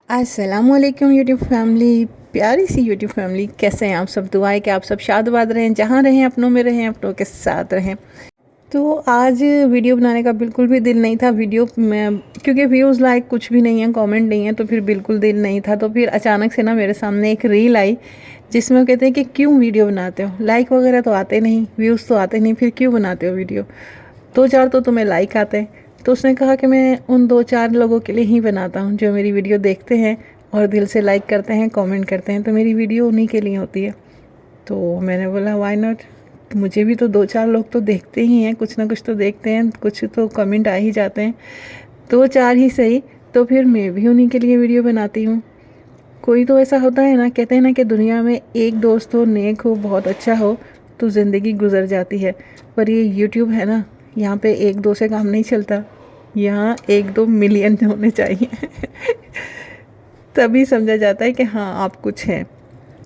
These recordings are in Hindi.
अस्सलामुअलैकुम यूट्यूब फैमिली, प्यारी सी यूट्यूब फैमिली, कैसे हैं आप सब। दुआ है कि आप सब शादबाद रहें, जहाँ रहें अपनों में रहें, अपनों के साथ रहें। तो आज वीडियो बनाने का बिल्कुल भी दिल नहीं था वीडियो में, क्योंकि व्यूज़ लाइक कुछ भी नहीं है, कमेंट नहीं है, तो फिर बिल्कुल दिल नहीं था। तो फिर अचानक से ना मेरे सामने एक रील आई जिसमें वो कहते हैं कि क्यों वीडियो बनाते हो, लाइक वगैरह तो आते नहीं, व्यूज़ तो आते नहीं, फिर क्यों बनाते हो वीडियो, दो चार तो तुम्हें लाइक आते हैं। तो उसने कहा कि मैं उन दो चार लोगों के लिए ही बनाता हूँ जो मेरी वीडियो देखते हैं और दिल से लाइक करते हैं, कमेंट करते हैं, तो मेरी वीडियो उन्हीं के लिए होती है। तो मैंने बोला व्हाई नॉट, मुझे भी तो दो चार लोग तो देखते ही हैं, कुछ ना कुछ तो देखते हैं, कुछ तो कमेंट आ ही जाते हैं, दो चार ही सही, तो फिर मैं भी उन्हीं के लिए वीडियो बनाती हूँ। कोई तो ऐसा होता है ना, कहते हैं ना कि दुनिया में एक दोस्त हो, नेक हो, बहुत अच्छा हो, तो ज़िंदगी गुजर जाती है। पर ये यूट्यूब है ना, यहाँ पे एक दो से काम नहीं चलता, यहाँ एक दो मिलियन होने चाहिए तभी समझा जाता है कि हाँ आप कुछ हैं।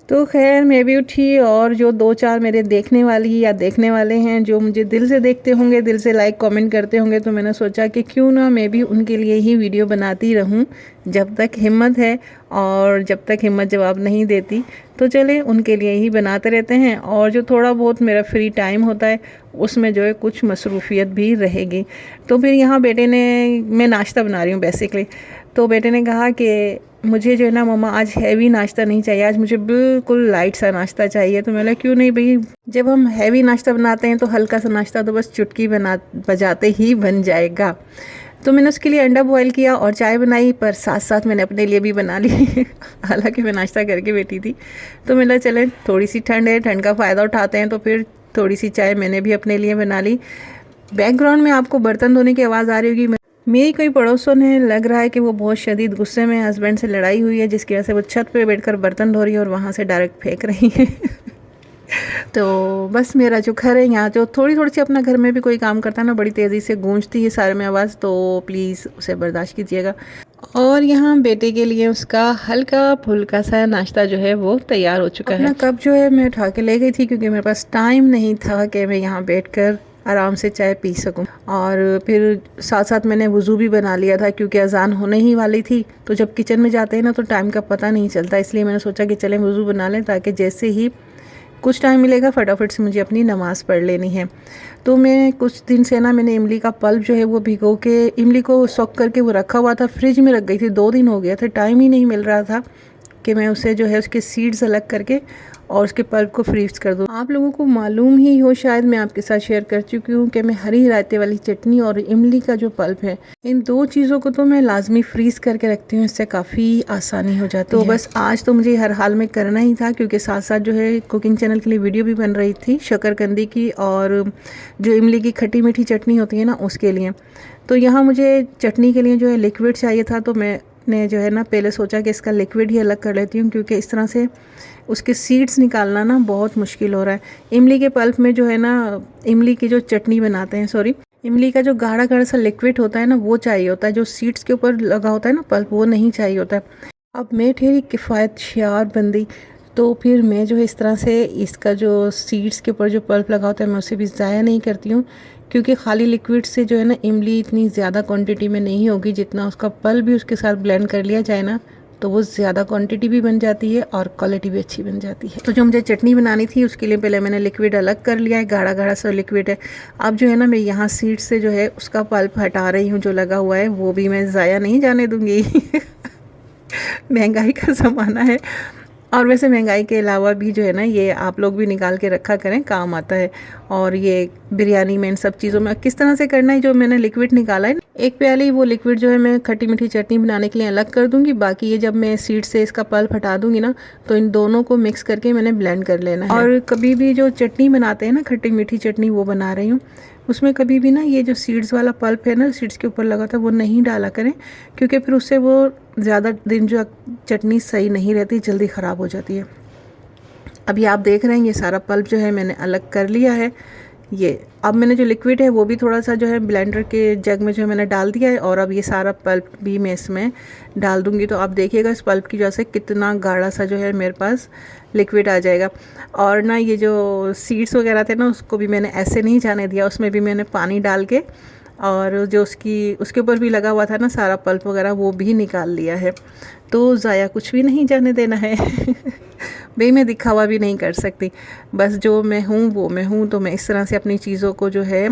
तो खैर मैं भी उठी, और जो दो चार मेरे देखने वाली या देखने वाले हैं जो मुझे दिल से देखते होंगे, दिल से लाइक कमेंट करते होंगे, तो मैंने सोचा कि क्यों ना मैं भी उनके लिए ही वीडियो बनाती रहूं जब तक हिम्मत है, और जब तक हिम्मत जवाब नहीं देती तो चले उनके लिए ही बनाते रहते हैं। और जो थोड़ा बहुत मेरा फ्री टाइम होता है उसमें जो है कुछ मसरूफियत भी रहेगी। तो फिर यहाँ बेटे ने, मैं नाश्ता बना रही हूँ बेसिकली, तो बेटे ने कहा कि मुझे जो है ना मम्मा आज हैवी नाश्ता नहीं चाहिए, आज मुझे बिल्कुल लाइट सा नाश्ता चाहिए। तो मैंने क्यों नहीं भाई, जब हम हैवी नाश्ता बनाते हैं तो हल्का सा नाश्ता तो बस चुटकी बजाते ही बन जाएगा। तो मैंने उसके लिए अंडा बॉयल किया और चाय बनाई, पर साथ साथ मैंने अपने लिए भी बना ली हालांकि मैं नाश्ता करके बैठी थी। तो मैंने चले थोड़ी सी ठंड है, ठंड का फ़ायदा उठाते हैं, तो फिर थोड़ी सी चाय मैंने भी अपने लिए बना ली। बैकग्राउंड में आपको बर्तन धोने की आवाज़ आ रही होगी, मेरी कोई पड़ोसन है, लग रहा है कि वो बहुत शदीद गुस्से में, हस्बैंड से लड़ाई हुई है जिसकी वजह से वो छत पे बैठकर बर्तन धो रही है और वहाँ से डायरेक्ट फेंक रही है तो बस मेरा जो घर है, यहाँ जो थोड़ी थोड़ी सी अपना घर में भी कोई काम करता है ना, बड़ी तेज़ी से गूंजती है सारे में आवाज़, तो प्लीज़ उसे बर्दाश्त कीजिएगा। और यहाँ बेटे के लिए उसका हल्का फुल्का सा नाश्ता जो है वो तैयार हो चुका है। अपना कप जो है मैं उठा के ले गई थी, क्योंकि मेरे पास टाइम नहीं था कि मैं यहाँ बैठकर आराम से चाय पी सकूं। और फिर साथ साथ मैंने वज़ू भी बना लिया था, क्योंकि अजान होने ही वाली थी। तो जब किचन में जाते हैं ना तो टाइम का पता नहीं चलता, इसलिए मैंने सोचा कि चलें वज़ू बना लें, ताकि जैसे ही कुछ टाइम मिलेगा फटाफट से मुझे अपनी नमाज़ पढ़ लेनी है। तो मैं कुछ दिन से ना, मैंने इमली का पल्प जो है वो भिगो के, इमली को सोक करके वो रखा हुआ था, फ्रिज में रख गई थी, 2 दिन हो गया था, टाइम ही नहीं मिल रहा था कि मैं उसे जो है उसके सीड्स अलग करके और उसके पल्प को फ्रीज कर दूँ। आप लोगों को मालूम ही हो शायद, मैं आपके साथ शेयर कर चुकी हूँ कि मैं हरी रायते वाली चटनी और इमली का जो पल्प है, इन दो चीज़ों को तो मैं लाजमी फ्रीज करके रखती हूँ, इससे काफ़ी आसानी हो जाती है। तो बस आज तो मुझे हर हाल में करना ही था, क्योंकि साथ साथ जो है कुकिंग चैनल के लिए वीडियो भी बन रही थी शकरकंदी की, और जो इमली की खट्टी मीठी चटनी होती है ना उसके लिए। तो यहाँ मुझे चटनी के लिए जो है लिक्विड चाहिए था, तो मैंने जो है ना पहले सोचा कि इसका लिक्विड ही अलग कर लेती हूँ, क्योंकि इस तरह से उसके सीड्स निकालना ना बहुत मुश्किल हो रहा है। इमली के पल्प में जो है ना, इमली की जो चटनी बनाते हैं, सॉरी, इमली का जो गाढ़ा गाढ़ा सा लिक्विड होता है ना वो चाहिए होता है, जो सीड्स के ऊपर लगा होता है ना पल्प, वो नहीं चाहिए होता है। अब मैं ठहरी किफ़ायतशार बंदी, तो फिर मैं जो है इस तरह से इसका जो सीड्स के ऊपर जो पल्प लगा होता है मैं उसे भी ज़ाया नहीं करती हूँ, क्योंकि खाली लिक्विड से जो है ना इमली इतनी ज़्यादा क्वांटिटी में नहीं होगी, जितना उसका पल्प भी उसके साथ ब्लेंड कर लिया जाए ना तो वो ज़्यादा क्वांटिटी भी बन जाती है और क्वालिटी भी अच्छी बन जाती है। तो जो मुझे चटनी बनानी थी उसके लिए पहले मैंने लिक्विड अलग कर लिया है, गाढ़ा गाढ़ा सा लिक्विड है। अब जो है ना मैं यहाँ सीड से जो है उसका पल्प हटा रही हूँ, जो लगा हुआ है वो भी मैं ज़ाया नहीं जाने दूँगी महंगाई का ज़माना है, और वैसे महंगाई के अलावा भी जो है ना ये आप लोग भी निकाल के रखा करें, काम आता है। और ये बिरयानी में इन सब चीज़ों में किस तरह से करना है, जो मैंने लिक्विड निकाला है, एक प्याली वो लिक्विड जो है मैं खट्टी मीठी चटनी बनाने के लिए अलग कर दूंगी, बाकी ये जब मैं सीड से इसका पल्प हटा दूंगी ना तो इन दोनों को मिक्स करके मैंने ब्लेंड कर लेना है। और कभी भी जो चटनी बनाते हैं ना, खट्टी मीठी चटनी वो बना रही हूँ, उसमें कभी भी ना ये जो सीड्स वाला पल्प है ना, सीड्स के ऊपर लगा था, वो नहीं डाला करें, क्योंकि फिर उससे वो ज़्यादा दिन जो चटनी सही नहीं रहती, जल्दी ख़राब हो जाती है। अभी आप देख रहे हैं ये सारा पल्प जो है मैंने अलग कर लिया है। ये अब मैंने जो लिक्विड है वो भी थोड़ा सा जो है ब्लेंडर के जग में जो है मैंने डाल दिया है, और अब ये सारा पल्प भी मैं इसमें डाल दूंगी। तो आप देखिएगा इस पल्प की वजह से कितना गाढ़ा सा जो है मेरे पास लिक्विड आ जाएगा। और ना ये जो सीड्स वगैरह थे ना उसको भी मैंने ऐसे नहीं जाने दिया, उसमें भी मैंने पानी डाल के और जो उसके ऊपर भी लगा हुआ था ना सारा पल्प वगैरह, वो भी निकाल लिया है। तो ज़ाया कुछ भी नहीं जाने देना है। भाई मैं दिखावा भी नहीं कर सकती, बस जो मैं हूँ वो मैं हूँ। तो मैं इस तरह से अपनी चीज़ों को जो है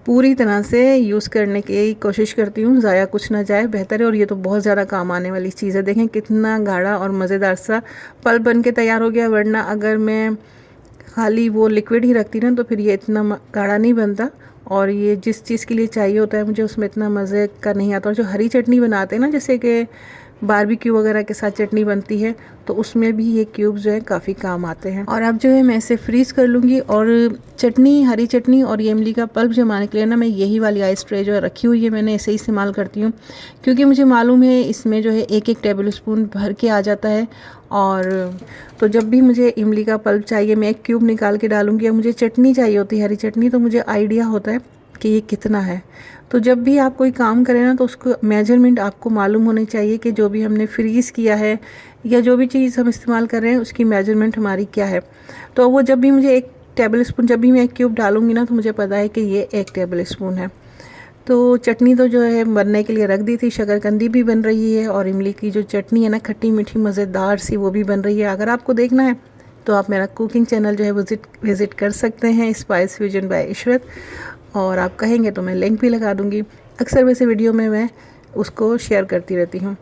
पूरी तरह से यूज़ करने की कोशिश करती हूँ, ज़ाया कुछ ना जाए, बेहतर है। और ये तो बहुत ज़्यादा काम आने वाली चीज़ है। देखें कितना गाढ़ा और मज़ेदार सा पल्प बन के तैयार हो गया, वरना अगर मैं खाली वो लिक्विड ही रखती ना तो फिर ये इतना गाढ़ा नहीं बनता। और ये जिस चीज़ के लिए चाहिए होता है मुझे, उसमें इतना मज़े का नहीं आता। और जो हरी चटनी बनाते हैं ना, जैसे कि बारबेक्यू वगैरह के साथ चटनी बनती है, तो उसमें भी ये क्यूब जो है काफ़ी काम आते हैं। और अब जो है मैं इसे फ्रीज़ कर लूँगी। और चटनी, हरी चटनी और ये इमली का पल्प जमाने के लिए ना, मैं यही वाली आइस ट्रे जो है रखी हुई है, मैंने इसे इस्तेमाल करती हूँ, क्योंकि मुझे मालूम है इसमें जो है 1-1 टेबल स्पून भर के आ जाता है। और तो जब भी मुझे इमली का पल्प चाहिए, मैं एक क्यूब निकाल के डालूँगी। या मुझे चटनी चाहिए होती है, हरी चटनी, तो मुझे आइडिया होता है कि ये कितना है। तो जब भी आप कोई काम करें ना, तो उसको मेजरमेंट आपको मालूम होनी चाहिए कि जो भी हमने फ्रीज़ किया है या जो भी चीज़ हम इस्तेमाल कर रहे हैं उसकी मेजरमेंट हमारी क्या है। तो वो जब भी मुझे 1 टेबल स्पून, जब भी मैं 1 क्यूब डालूँगी ना, तो मुझे पता है कि ये 1 टेबल स्पून है। तो चटनी तो जो है बनने के लिए रख दी थी, शकरकंदी भी बन रही है और इमली की जो चटनी है ना, खट्टी मीठी मज़ेदार सी, वो भी बन रही है। अगर आपको देखना है तो आप मेरा कुकिंग चैनल जो है विज़िट कर सकते हैं, स्पाइस फ्यूजन बाय इशरत। और आप कहेंगे तो मैं लिंक भी लगा दूँगी। अक्सर वैसे वीडियो में मैं उसको शेयर करती रहती हूँ।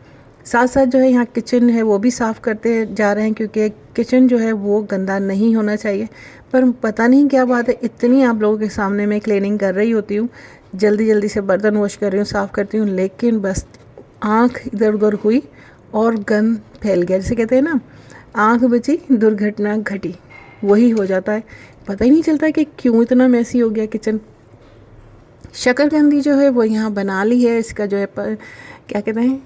साथ साथ जो है यहाँ किचन है वो भी साफ़ करते जा रहे हैं, क्योंकि किचन जो है वो गंदा नहीं होना चाहिए। पर पता नहीं क्या बात है, इतनी आप लोगों के सामने मैं क्लीनिंग कर रही होती हूँ, जल्दी जल्दी से बर्तन वॉश कर रही हूँ, साफ़ करती हूँ, लेकिन बस आँख इधर उधर हुई और गंद फैल गया। जैसे कहते हैं ना, आँख बची दुर्घटना घटी, वही हो जाता है। पता ही नहीं चलता कि क्यों इतना मैसी हो गया किचन। शकरकंदी जो है वो यहाँ बना ली है, इसका जो है क्या कहते हैं,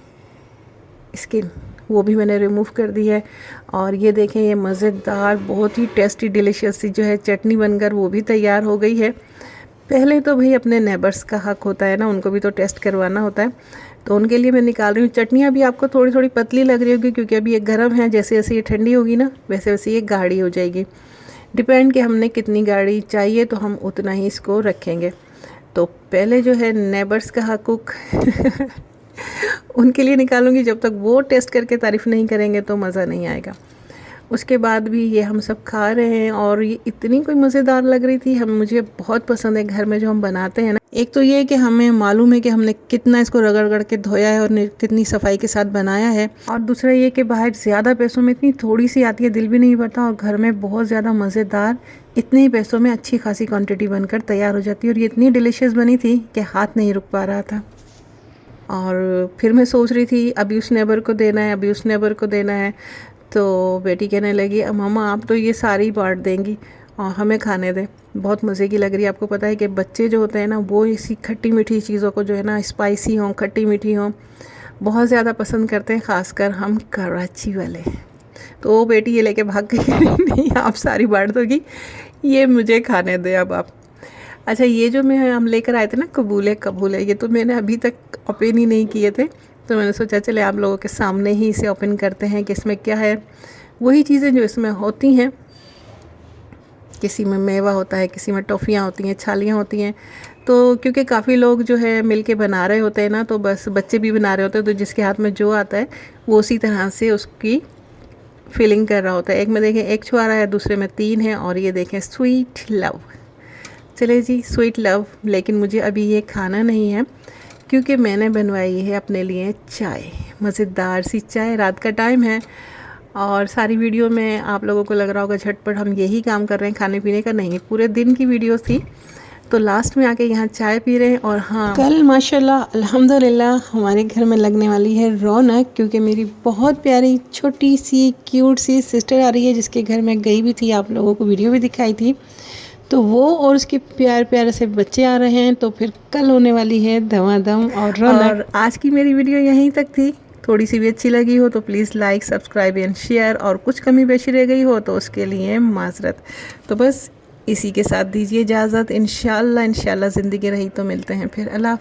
स्किन, वो भी मैंने रिमूव कर दी है। और ये देखें, ये मज़ेदार बहुत ही टेस्टी डिलीशियस सी जो है चटनी बनकर वो भी तैयार हो गई है। पहले तो भाई अपने नेबर्स का हक होता है ना, उनको भी तो टेस्ट करवाना होता है, तो उनके लिए मैं निकाल रही हूँ। चटनियाँ भी आपको थोड़ी थोड़ी पतली लग रही होगी, क्योंकि अभी ये गर्म है, जैसे जैसे ये ठंडी होगी ना, वैसे वैसे ये गाढ़ी हो जाएगी। डिपेंड कि हमने कितनी गाढ़ी चाहिए तो हम उतना ही इसको रखेंगे। तो पहले जो है नेबर्स का हकूक उनके लिए निकालूंगी, जब तक वो टेस्ट करके तारीफ़ नहीं करेंगे तो मज़ा नहीं आएगा। उसके बाद भी ये हम सब खा रहे हैं और ये इतनी कोई मज़ेदार लग रही थी। मुझे बहुत पसंद है घर में जो हम बनाते हैं ना। एक तो ये कि हमें मालूम है कि हमने कितना इसको रगड़ रगड़ के धोया है और कितनी सफाई के साथ बनाया है। और दूसरा ये कि बाहर ज़्यादा पैसों में इतनी थोड़ी सी आती है, दिल भी नहीं भरता। और घर में बहुत ज़्यादा मज़ेदार, इतने ही पैसों में अच्छी खासी क्वान्टिटी बनकर तैयार हो जाती है। और ये इतनी डिलीशियस बनी थी कि हाथ नहीं रुक पा रहा था। और फिर मैं सोच रही थी अभी उस नेबर को देना है, अभी उस नेबर को देना है। तो बेटी कहने लगी, मामा आप तो ये सारी बांट देंगी और हमें खाने दें। बहुत मज़े की लग रही है। आपको पता है कि बच्चे जो होते हैं ना, वो इसी खट्टी मीठी चीज़ों को जो है ना, स्पाइसी हों, खट्टी मीठी हों, बहुत ज़्यादा पसंद करते हैं, ख़ासकर हम कराची वाले। तो वो बेटी ये लेके भाग गई, नहीं आप सारी बांट दोगी, ये मुझे खाने दें अब आप। अच्छा, ये जो हम लेकर आए थे ना, कबूले, ये तो मैंने अभी तक ओपन ही नहीं किए थे। तो मैंने सोचा चले आप लोगों के सामने ही इसे ओपन करते हैं कि इसमें क्या है। वही चीज़ें जो इसमें होती हैं, किसी में मेवा होता है, किसी में टॉफ़ियाँ होती हैं, छालियाँ होती हैं। तो क्योंकि काफ़ी लोग जो है मिलके बना रहे होते हैं ना, तो बस बच्चे भी बना रहे होते हैं, तो जिसके हाथ में जो आता है वो उसी तरह से उसकी फिलिंग कर रहा होता है। एक में देखें 1 छुआरा है, दूसरे में 3 है, और ये देखें स्वीट लव। चले जी, स्वीट लव। लेकिन मुझे अभी ये खाना नहीं है, क्योंकि मैंने बनवाई है अपने लिए चाय, मज़ेदार सी चाय। रात का टाइम है और सारी वीडियो में आप लोगों को लग रहा होगा झटपट हम यही काम कर रहे हैं, खाने पीने का नहीं, पूरे दिन की वीडियो थी। तो लास्ट में आके यहाँ चाय पी रहे हैं। और हाँ, कल माशाल्लाह अल्हम्दुलिल्लाह हमारे घर में लगने वाली है रौनक, क्योंकि मेरी बहुत प्यारी छोटी सी क्यूट सी सिस्टर आ रही है, जिसके घर में गई भी थी, आप लोगों को वीडियो भी दिखाई थी। तो वो और उसके प्यारे से बच्चे आ रहे हैं। तो फिर कल होने वाली है धमाधम और रौनक। और आज की मेरी वीडियो यहीं तक थी। थोड़ी सी भी अच्छी लगी हो तो please like, subscribe and share. और कुछ कमी पेशी रह गई हो तो उसके लिए माजरत। तो बस इसी के साथ दीजिए इजाज़त। इंशाल्लाह ज़िंदगी रही तो मिलते हैं फिर। अल्लाह।